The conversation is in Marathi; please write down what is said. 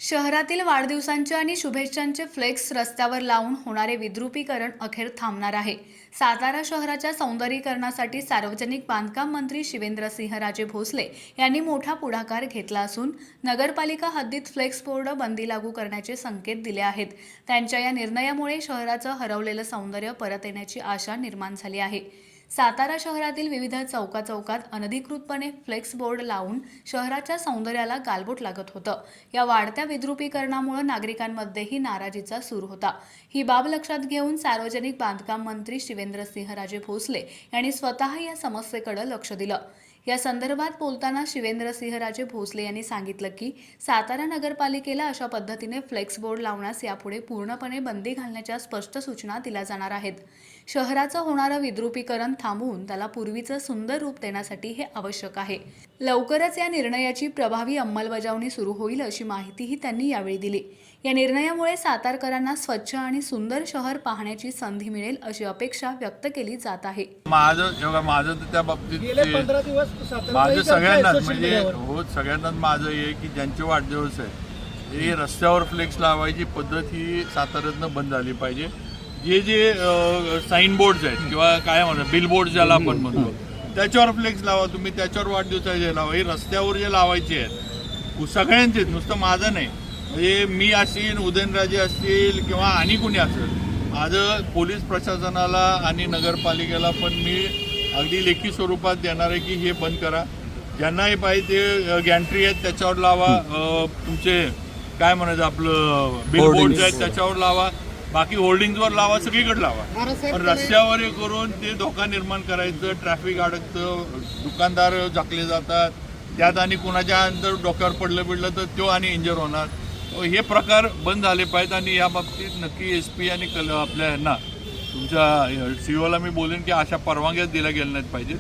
शहरातील वाढदिवसांचे आणि शुभेच्छांचे फ्लेक्स रस्त्यावर लावून होणारे विद्रुपीकरण अखेर थांबणार आहे। सातारा शहराच्या सौंदर्यीकरणासाठी सार्वजनिक बांधकाम मंत्री शिवेंद्रसिंहराजे भोसले यांनी मोठा पुढाकार घेतला असून नगरपालिका हद्दीत फ्लेक्स बोर्ड बंदी लागू करण्याचे संकेत दिले आहेत। त्यांच्या या निर्णयामुळे शहराचं हरवलेलं सौंदर्य परत येण्याची आशा निर्माण झाली आहे। सातारा शहरातील विविध चौकात अनधिकृतपणे फ्लेक्स बोर्ड लावून शहराच्या सौंदर्याला गालबोट लागत होतं। या वाढत्या विद्रुपीकरणामुळे नागरिकांमध्येही नाराजीचा सूर होता। ही बाब लक्षात घेऊन सार्वजनिक बांधकाम मंत्री शिवेंद्रसिंहराजे भोसले यांनी स्वतः या समस्येकडे लक्ष दिलं। या संदर्भात बोलताना शिवेंद्रसिंहराजे भोसले यांनी सांगितलं की सातारा नगरपालिकेला अशा पद्धतीने फ्लेक्स बोर्ड लावण्यास यापुढे पूर्णपणे बंदी घालण्याच्या स्पष्ट सूचना दिल्या जाणार आहेत। शहराचं होणारं विद्रुपीकरण थांबवून त्याला पूर्वीचं सुंदर रूप देण्यासाठी हे आवश्यक आहे। लवकरच या निर्णयाची प्रभावी अंमलबजावणी सुरू होईल अशी माहितीही त्यांनी यावेळी दिली। या निर्णयामुळे सातारकरांना स्वच्छ आणि सुंदर शहर पाहण्याची संधी मिळेल अशी अपेक्षा व्यक्त केली जात आहे। माझं त्या बाबतीत गेले 15 दिवस माझं सगळ्यांनाच म्हणजे सगळ्यांनाच माझं हे की ज्यांचे वाढदिवस आहे हे रस्त्यावर फ्लेक्स लावायची पद्धत ही साताऱ्यातनं बंद झाली पाहिजे। जे साइन बोर्ड्स आहेत किंवा काय म्हणतात बिल बोर्ड ज्याला आपण म्हणतो त्याच्यावर फ्लेक्स लावा, तुम्ही त्याच्यावर वाढदिवसाचे लावा। हे रस्त्यावर जे लावायचे आहेत सगळ्यांचेच, नुसतं माझं नाही, म्हणजे मी असतील, उदयनराजे असतील किंवा आणि कुणी असेल, माझं पोलीस प्रशासनाला आणि नगरपालिकेला पण मी अगदी लेखी स्वरूपात देणार आहे की हे बंद करा। ज्यांनाही पाहिजे ते गॅन्ट्री आहेत त्याच्यावर लावा, तुमचे काय म्हणायचं आपलं बिल बोर्ड आहेत त्याच्यावर लावा, बाकी होल्डिंग्सवर लावा, सगळीकडे लावा। पण रस्त्यावर हे करून ते धोका निर्माण करायचं, ट्रॅफिक अडकतं, दुकानदार झाकले जातात, त्यात आणि कुणाच्या अंदर डोक्यावर पडलं तर तो आणि इंजर होणार। हे प्रकार बंद झाले पाहिजेत आणि या बाबतीत नक्की SP आणि आपल्या यांना तुमच्या COला मी बोलेन की अशा परवानग्या दिल्या गेल्या नाहीत पाहिजे।